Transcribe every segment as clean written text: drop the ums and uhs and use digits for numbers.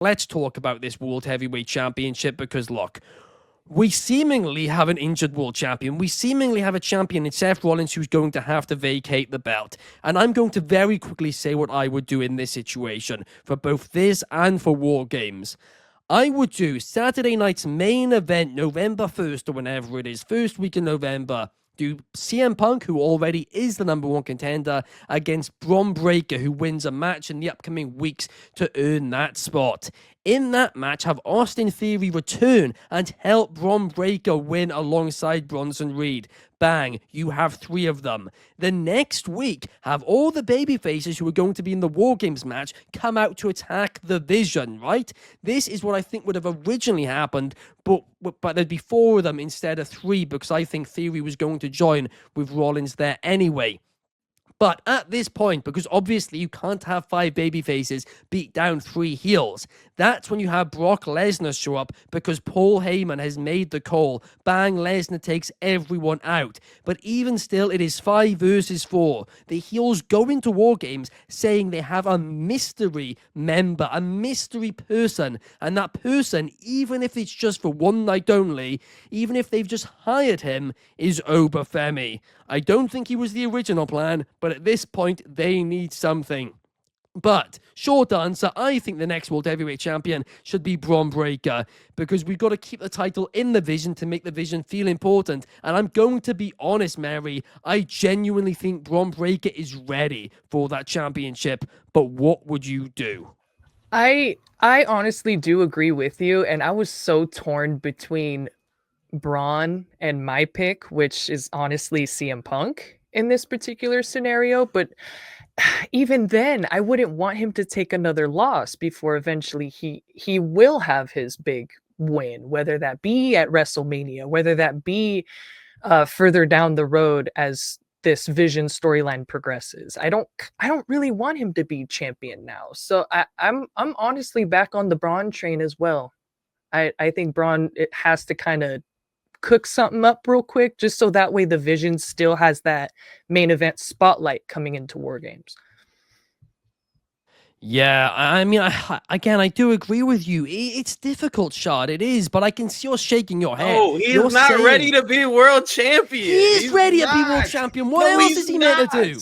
let's talk about this World Heavyweight Championship because, look, we seemingly have an injured world champion. We seemingly have a champion in Seth Rollins who's going to have to vacate the belt. And I'm going to very quickly say what I would do in this situation for both this and for War Games. I would do Saturday night's main event, November 1st or whenever it is, first week in November. Do CM Punk, who already is the number one contender, against Bron Breakker, who wins a match in the upcoming weeks to earn that spot. In that match, have Austin Theory return and help Bron Breakker win alongside Bronson Reed. Bang, you have 3 of them. The next week, have all the babyfaces who are going to be in the War Games match come out to attack the Vision, right? This is what I think would have originally happened, but there'd be 4 of them instead of 3 because I think Theory was going to join with Rollins there anyway. But at this point, because obviously you can't have 5 babyfaces beat down 3 heels, that's when you have Brock Lesnar show up because Paul Heyman has made the call. Bang, Lesnar takes everyone out. But even still, it is 5 versus 4. The heels go into War Games saying they have a mystery member, a mystery person. And that person, even if it's just for one night only, even if they've just hired him, is Obafemi. I don't think he was the original plan, but at this point, they need something. But, short answer, I think the next World Heavyweight Champion should be Bron Breakker, because we've got to keep the title in the Vision to make the Vision feel important. And I'm going to be honest, Mary, I genuinely think Bron Breakker is ready for that championship, but what would you do? I honestly do agree with you, and I was so torn between Braun and my pick, which is honestly CM Punk in this particular scenario. But even then, I wouldn't want him to take another loss before eventually he will have his big win, whether that be at WrestleMania, whether that be further down the road as this Vision storyline progresses. I don't really want him to be champion now. So I'm honestly back on the Braun train as well. I think Braun, it has to kind of cook something up real quick, just so that way the Vision still has that main event spotlight coming into War Games. Yeah, I mean, I do agree with you. It's difficult, Shad. It is, but I can see you're shaking your head. No, he's You're not saying ready to be world champion. he is He's ready not. to be world champion. What No, else he's is he not. meant to do?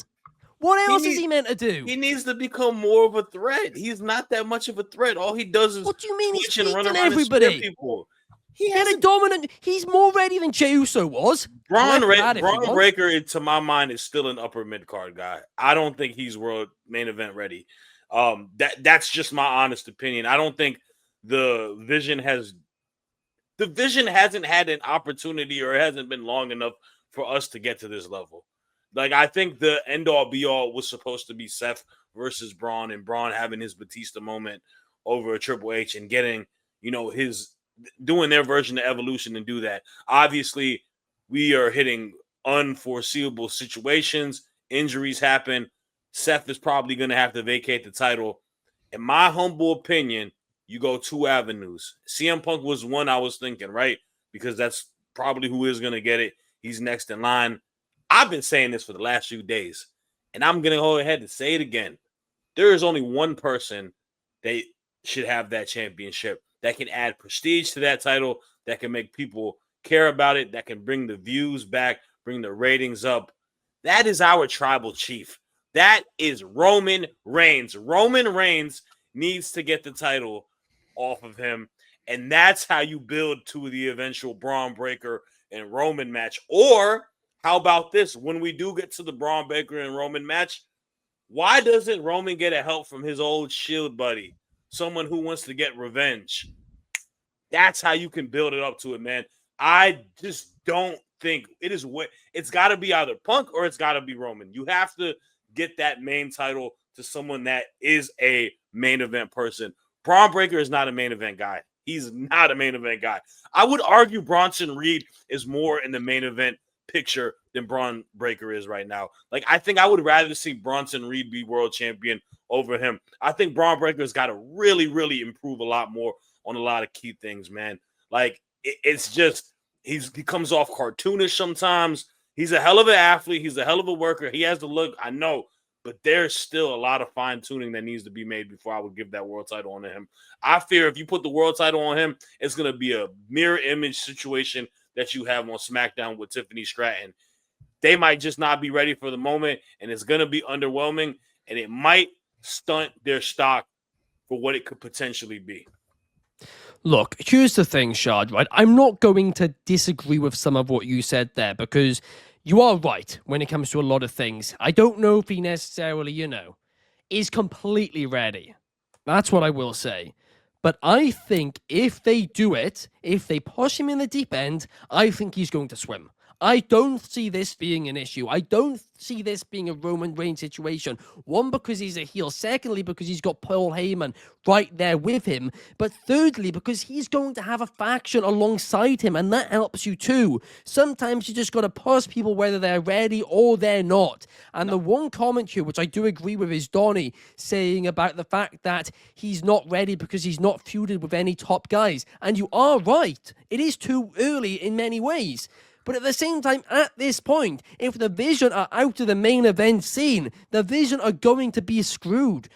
What else He is he meant to do? He needs to become more of a threat. He's not that much of a threat. All he does is What do you mean he's twitch and run beating around and spear everybody? people. He had a dominant. He's more ready than Jey Uso was. Bron Correct that if you want. Breakker, to my mind, is still an upper mid card guy. I don't think he's world main event ready. That's just my honest opinion. I don't think the Vision hasn't had an opportunity, or it hasn't been long enough for us to get to this level. Like, I think the end all be all was supposed to be Seth versus Braun, and Braun having his Batista moment over a Triple H and getting, his doing their version of Evolution and do that. Obviously, we are hitting unforeseeable situations. Injuries happen. Seth is probably going to have to vacate the title. In my humble opinion, you go 2 avenues. CM Punk was one I was thinking, right? Because that's probably who is going to get it. He's next in line. I've been saying this for the last few days, and I'm going to go ahead and say it again. There is only one person that should have that championship that can add prestige to that title, that can make people care about it, that can bring the views back, bring the ratings up. That is our tribal chief. That is Roman Reigns. Roman Reigns needs to get the title off of him, and that's how you build to the eventual Bron Breakker and Roman match. Or how about this? When we do get to the Bron Breakker and Roman match, why doesn't Roman get a help from his old Shield buddy? Someone who wants to get revenge. That's how you can build it up to it, man. I just don't think it's got to be either Punk or it's got to be Roman. You have to get that main title to someone that is a main event person. Bron Breakker is not a main event guy. He's not a main event guy. I would argue Bronson Reed is more in the main event picture than Bron Breakker is right now. Like, I think I would rather see Bronson Reed be world champion over him. I think Bron Breakker's got to really, really improve a lot more on a lot of key things, man. Like, it's just he comes off cartoonish sometimes. He's a hell of an athlete. He's a hell of a worker. He has the look. I know but there's still a lot of fine tuning that needs to be made before I would give that world title on him. I fear if you put the world title on him, it's going to be a mirror image situation that you have on SmackDown with Tiffany Stratton. They might just not be ready for the moment, and it's going to be underwhelming, and it might stunt their stock for what it could potentially be. Look, here's the thing, Shad, right? I'm not going to disagree with some of what you said there because you are right when it comes to a lot of things. I don't know if he necessarily, is completely ready. That's what I will say. But I think if they do it, if they push him in the deep end, I think he's going to swim. I don't see this being an issue. I don't see this being a Roman Reigns situation. One, because he's a heel. Secondly, because he's got Paul Heyman right there with him. But thirdly, because he's going to have a faction alongside him, and that helps you too. Sometimes you just got to push people whether they're ready or they're not. And the one comment here, which I do agree with, is Donnie saying about the fact that he's not ready because he's not feuded with any top guys. And you are right. It is too early in many ways. But at the same time, at this point, if the Vision are out of the main event scene, the Vision are going to be screwed.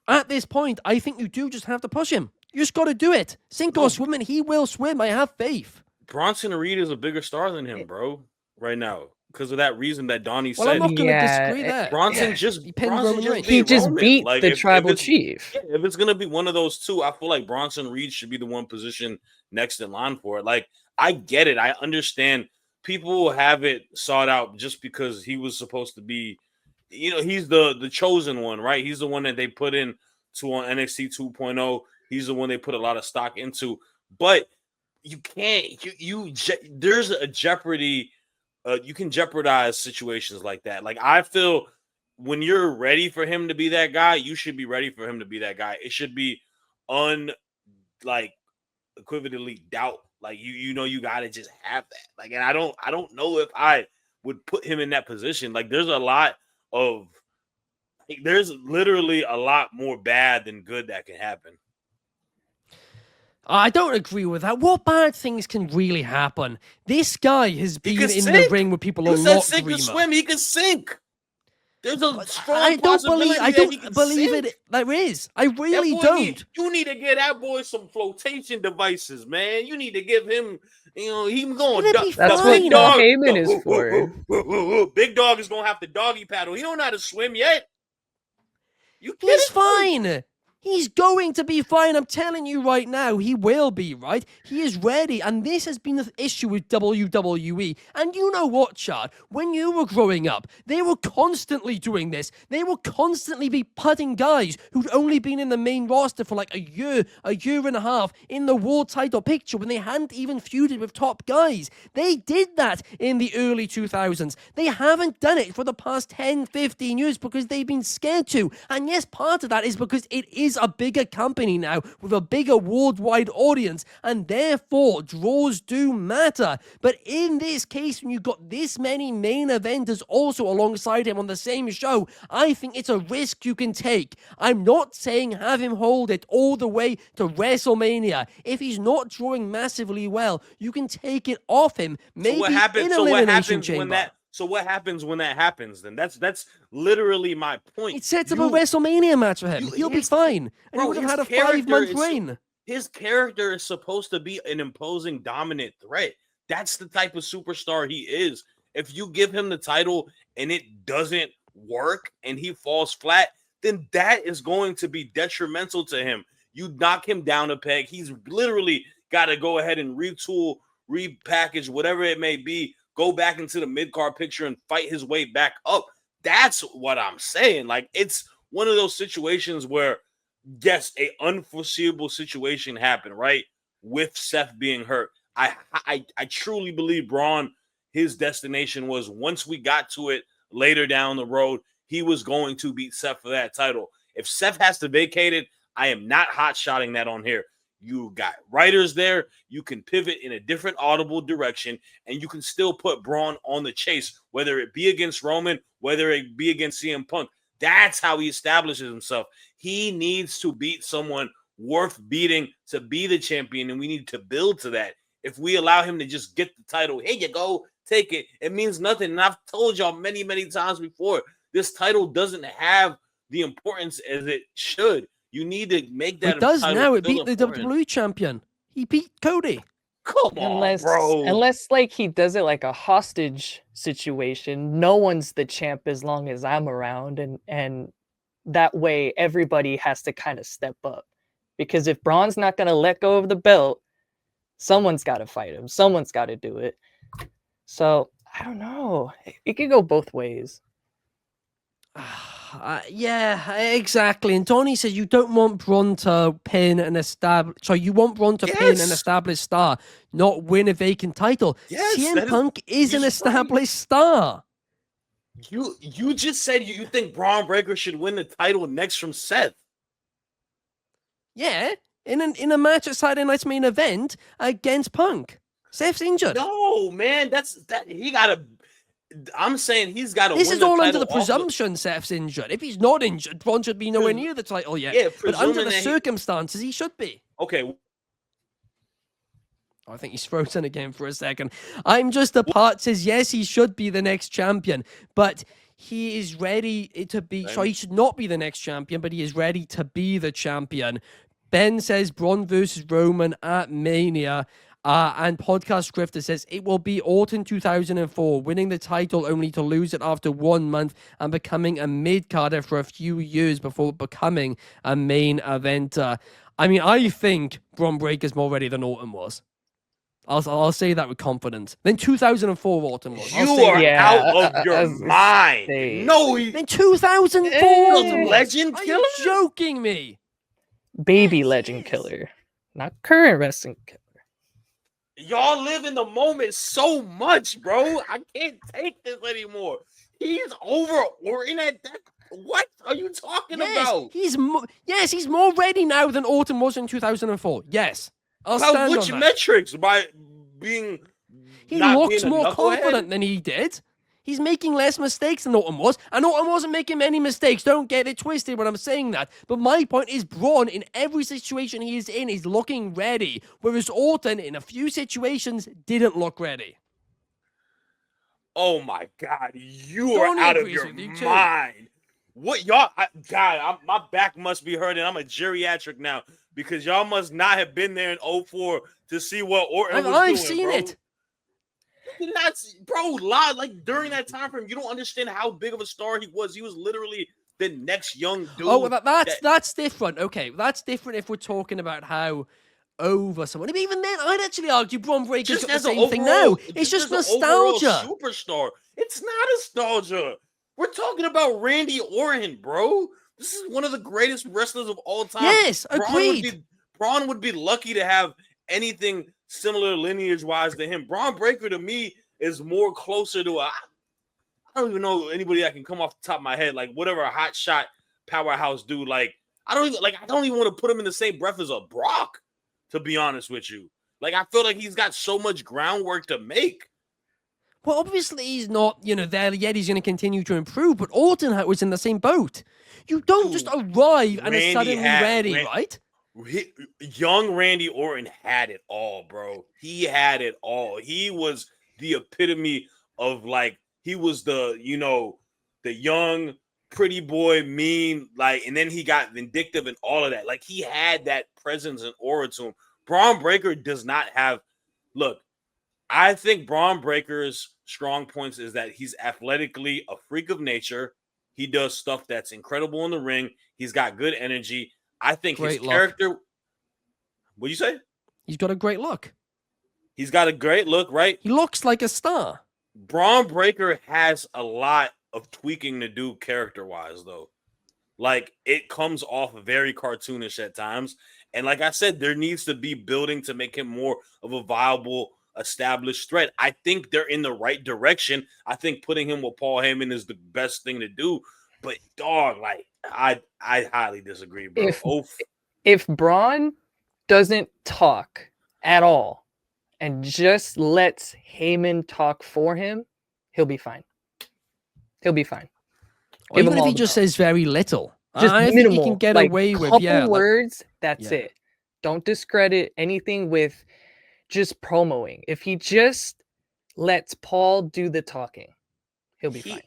At this point, I think you do just have to push him. You just got to do it. Sink or swim, and he will swim. I have faith. Bronson Reed is a bigger star than him, bro, right now. Because of that reason that Donnie said. Well, I'm not going to disagree there. Bronson just beat the tribal chief. Yeah, if it's going to be one of those two, I feel like Bronson Reed should be the one position next in line for it. Like, I get it. I understand. People will have it sought out just because he was supposed to be, he's the chosen one, right? He's the one that they put in to on NXT 2.0. He's the one they put a lot of stock into. But you can't, there's a jeopardy. You can jeopardize situations like that. Like, I feel when you're ready for him to be that guy, you should be ready for him to be that guy. It should be equivocally doubt. Like, you got to just have that. Like, and I don't know if I would put him in that position. Like, there's literally a lot more bad than good that can happen. I don't agree with that. What bad things can really happen? This guy has been in the ring with people a lot. You said sink or swim. He can sink. There's a strong possibility. I don't believe it. There is. I really don't. You need to get that boy some flotation devices, man. You need to give him. He's going. That's what Paul Heyman is for. Big Dog is gonna have to doggy paddle. He don't know how to swim yet. He's fine. He's going to be fine. I'm telling you right now, he will be, right? He is ready. And this has been the issue with WWE. And you know what, Chad? When you were growing up, they were constantly doing this. They will constantly be putting guys who'd only been in the main roster for like a year and a half in the world title picture when they hadn't even feuded with top guys. They did that in the early 2000s. They haven't done it for the past 10, 15 years because they've been scared to. And yes, part of that is because it is a bigger company now with a bigger worldwide audience, and therefore draws do matter. But in this case, when you've got this many main eventers also alongside him on the same show, I think it's a risk you can take. I'm not saying have him hold it all the way to WrestleMania. If he's not drawing massively well, you can take it off him. Maybe in Elimination Chamber. So what happens when that happens then? That's literally my point. It sets up a WrestleMania match for him. He'll be fine. And he would have had a 5-month reign. His character is supposed to be an imposing, dominant threat. That's the type of superstar he is. If you give him the title and it doesn't work and he falls flat, then that is going to be detrimental to him. You knock him down a peg. He's literally got to go ahead and retool, repackage, whatever it may be, go back into the mid-card picture and fight his way back up. That's what I'm saying. Like, it's one of those situations where, yes, a unforeseeable situation happened, right? With Seth being hurt. I truly believe Braun, his destination was once we got to it later down the road, he was going to beat Seth for that title. If Seth has to vacate it, I am not hot-shotting that on here. You got writers there. You can pivot in a different audible direction, and you can still put Braun on the chase, whether it be against Roman, whether it be against CM Punk. That's how he establishes himself. He needs to beat someone worth beating to be the champion, and we need to build to that. If we allow him to just get the title, here you go, take it, it means nothing. And I've told y'all many, many times before, This title doesn't have the importance as it should. You need to make that. It does title now. It still beat the important. WWE champion. He beat Cody. Come on, bro. Unless like he does it like a hostage situation, no one's the champ as long as I'm around, and that way everybody has to kind of step up. Because if Braun's not gonna let go of the belt, someone's got to fight him. Someone's got to do it. So I don't know. It could go both ways. Yeah, exactly. And Tony says you don't want Bron to pin an established. So you want Bron to pin an established star, not win a vacant title. Yes, CM Punk is an established star. You just said you think Bron Breakker should win the title next from Seth. Yeah, in a match at Saturday Night's main event against Punk. Seth's injured. No, man, he gotta. I'm saying he's got to. This is all under the presumption Seth's injured. If he's not injured, Bron should be nowhere near the title yet. Yeah, but under the circumstances, he should be. Okay. I think he's frozen again for a second. I'm just the part says yes, he should be the next champion, but he is ready to be. So he should not be the next champion, but he is ready to be the champion. Ben says Bron versus Roman at Mania. And Podcast Scripter says it will be Orton 2004, winning the title only to lose it after 1 month and becoming a mid-carder for a few years before becoming a main eventer. I mean, I think Bron Breakker's more ready than Orton was. I'll say that with confidence. Then 2004 Orton was. You are out of your mind. No, then 2004 Orton was. Legend killer? Are you joking me? Baby legend killer, not current wrestling killer. Y'all live in the moment so much, bro. I can't take this anymore. He's over Orton at that. What are you talking about? He's more ready now than Orton was in 2004. Yes. By which metrics? By being. He looks more confident than he did. He's making less mistakes than Orton was, and Orton wasn't making many mistakes. Don't get it twisted when I'm saying that. But my point is, Bron, in every situation he is in, is looking ready, whereas Orton, in a few situations, didn't look ready. Oh my God, you are out of your mind. What y'all? My back must be hurting. I'm a geriatric now because y'all must not have been there in 2004 to see what Orton was doing. I've seen it. Bro, like during that time frame, you don't understand how big of a star he was. He was literally the next young dude. Oh, well, that's different. Okay, that's different if we're talking about how over someone. But even then, I'd actually argue Bron Breakker's got the same thing now. It's just nostalgia. Superstar. It's not nostalgia. We're talking about Randy Orton, bro. This is one of the greatest wrestlers of all time. Yes, agreed. Bron would be lucky to have anything similar lineage-wise to him. Bron Breakker, to me, is more closer to I don't even know anybody that can come off the top of my head, like whatever a hot shot powerhouse dude. Like I don't even want to put him in the same breath as a Brock, to be honest with you. Like I feel like he's got so much groundwork to make. Well, obviously he's not, there yet. He's going to continue to improve, but Orton was in the same boat. You don't just arrive and are suddenly ready, right? Young Randy Orton had it all, bro. He had it all. He was the epitome of he was the young pretty boy, mean, and then he got vindictive and all of that. Like he had that presence and aura to him. Bron Breakker does not have. Look, I think Bron Breakker's strong points is that he's athletically a freak of nature. He does stuff that's incredible in the ring. He's got good energy. I think his character. What'd you say? He's got a great look. He's got a great look, right? He looks like a star. Bron Breakker has a lot of tweaking to do character-wise, though. Like, it comes off very cartoonish at times. And like I said, there needs to be building to make him more of a viable, established threat. I think they're in the right direction. I think putting him with Paul Heyman is the best thing to do. But, dog, I highly disagree, bro. If Braun doesn't talk at all and just lets Heyman talk for him, he'll be fine. He'll be fine. Or even if he just says very little. Just I minimal, think he can get away with couple words, that's it. Don't discredit anything with just promoing. If he just lets Paul do the talking, he'll be fine.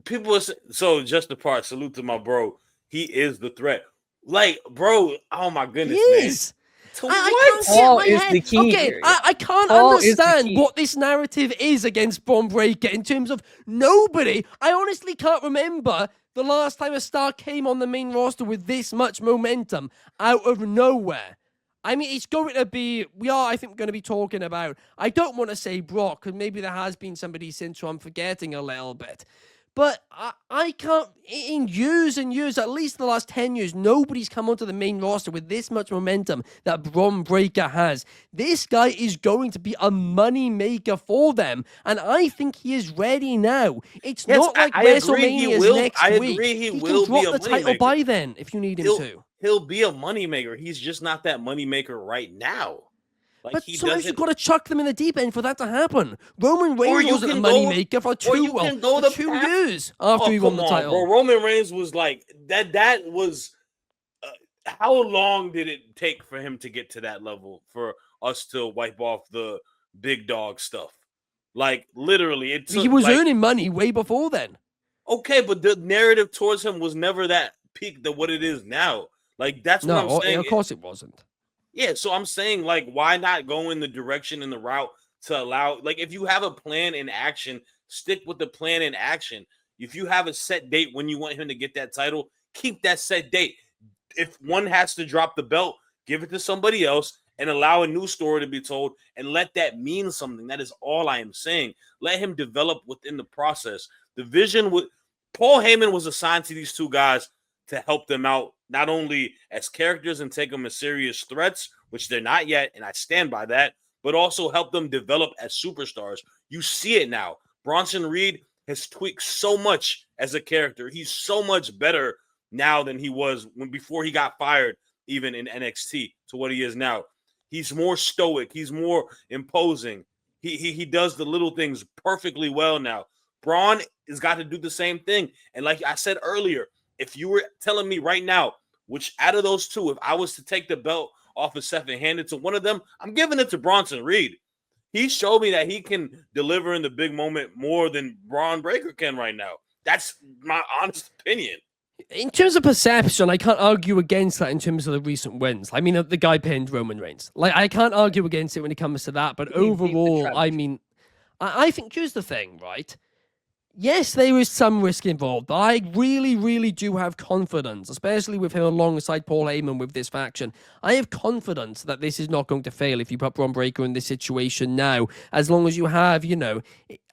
people are so just the part. Salute to my bro. He is the threat. Like, bro, oh my He goodness, man. is. To I what? can't get Paul my is head. the key Okay, here. I can't Paul is the understand key. what this narrative is against Bron Breakker in terms of nobody. I honestly can't remember the last time a star came on the main roster with this much momentum out of nowhere. I mean, it's going to be, I think, going to be talking about, I don't want to say Brock, because maybe there has been somebody since who I'm forgetting a little bit. But I can't, in years and years, at least the last 10 years, nobody's come onto the main roster with this much momentum that Bron Breakker has. This guy is going to be a money maker for them, and I think he is ready now. It's not like I agree he WrestleMania's will. next I week. agree he He will can drop be a the title moneymaker. by then if you need him to. He'll be a moneymaker. He's just not that moneymaker right now. Like, But he sometimes doesn't. you've got to chuck them in the deep end for that to happen. Roman Or Reigns you wasn't a can go- moneymaker for or you can go the 2 path- years after he won the title. bro. Roman Reigns was like that. That was how long did it take for him to get to that level for us to wipe off the big dog stuff? Like, literally, it took, He was like, earning money way before then. okay, but the narrative towards him was never that peak than what it is now. Like, that's what I'm saying. Of course it wasn't. Yeah, so I'm saying, like, why not go in the direction and the route to allow, like, if you have a plan in action, stick with the plan in action. If you have a set date when you want him to get that title, keep that set date. If one has to drop the belt, give it to somebody else and allow a new story to be told and let that mean something. That is all I am saying. Let him develop within the process. The vision with Paul Heyman was assigned to these two guys to help them out, not only as characters and take them as serious threats, which they're not yet, and I stand by that, but also help them develop as superstars. You see it now. Bronson Reed has tweaked so much as a character. He's so much better now than he was before he got fired, even in NXT, to what he is now. He's more stoic. He's more imposing. He does the little things perfectly well now. Braun has got to do the same thing. And like I said earlier, if you were telling me right now, which out of those two, if I was to take the belt off of Seth and hand it to one of them, I'm giving it to Bronson Reed. He showed me that he can deliver in the big moment more than Bron Breakker can right now. That's my honest opinion. In terms of perception, I can't argue against that in terms of the recent wins. I mean, the guy pinned Roman Reigns. Like, I can't argue against it when it comes to that. But overall, I mean, I think here's the thing, right? Yes, there is some risk involved, but I really, really do have confidence, especially with him alongside Paul Heyman with this faction. I have confidence that this is not going to fail if you put Bron Breakker in this situation now, as long as you have, you know,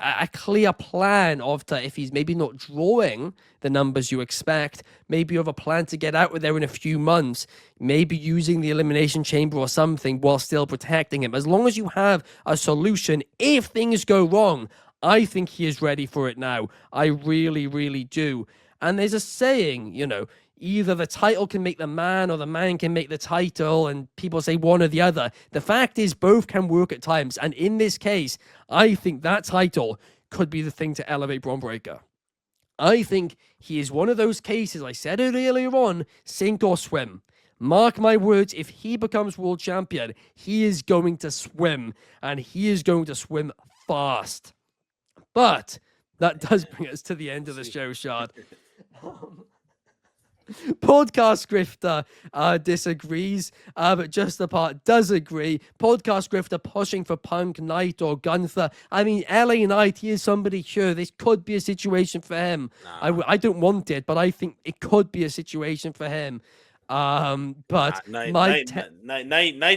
a clear plan of if he's maybe not drawing the numbers you expect, maybe you have a plan to get out of there in a few months, maybe using the Elimination Chamber or something while still protecting him. As long as you have a solution, if things go wrong, I think he is ready for it now. I really, really do. And there's a saying, you know, either the title can make the man or the man can make the title, and people say one or the other. The fact is both can work at times. And in this case, I think that title could be the thing to elevate Bron Breakker. I think he is one of those cases, I said it earlier on, sink or swim. Mark my words, if he becomes world champion, he is going to swim, and he is going to swim fast. But that does bring us to the end of the show, Shad. Podcast Grifter disagrees, but Just Apart does agree. Podcast Grifter pushing for Punk, Knight, or Gunther. I mean, LA Knight, he is somebody sure. This could be a situation for him. I don't want it, but I think it could be a situation for him. But Knight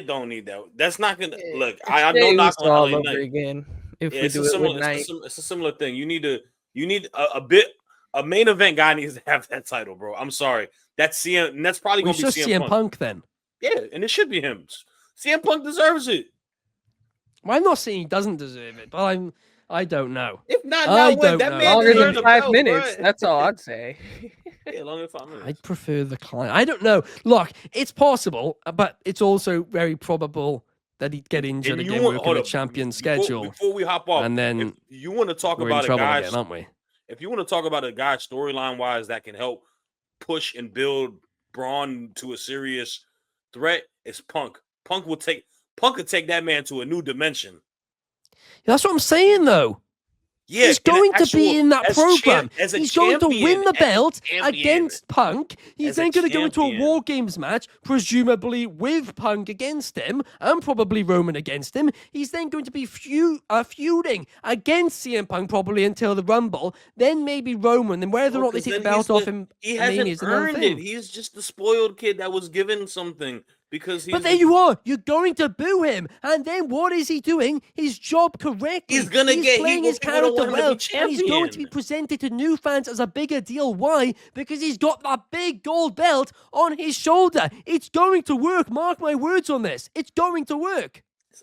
don't need that. That's not gonna look. I know not all LA over Knight. Again. If Yeah, we do it with Knight, it's a similar thing. You need a main event guy needs to have that title, bro. I'm sorry. That's CM, and that's probably gonna be CM Punk then. Yeah, and it should be him. CM Punk deserves it. Well, I'm not saying he doesn't deserve it, but I don't know. If not, I now don't that know. man longer deserves than a 5 belt, minutes. bro. That's all I'd say. Yeah, longer than 5 minutes. I'd prefer the client. I don't know. Look, it's possible, but it's also very probable that he'd get injured again working a champion schedule. Before we hop off, and then if you want to talk we're about in a trouble guy, again, aren't we? if you want to talk about a guy storyline wise that can help push and build Braun to a serious threat, it's Punk. Punk could take that man to a new dimension. That's what I'm saying, though. Yeah, He's in an going to actual- be in that as program. as a He's going to champion, win the as a belt champion, against Punk. He's as a then going to go into a champion. War Games match, presumably with Punk against him, and probably Roman against him. He's then going to be feuding against CM Punk probably until the Rumble. Then maybe Roman. Then whether or not they 'cause take the then belt he's off him, he I mean, hasn't is another earned thing. it. He's just the spoiled kid that was given something because he's. But there you are. You're going to boo him, and then what is he doing? His job correctly. He's gonna get playing heat his when people character don't want him to well, be and he's going to be champion. presented to new fans as a bigger deal. Why? Because he's got that big gold belt on his shoulder. It's going to work. Mark my words on this. It's going to work.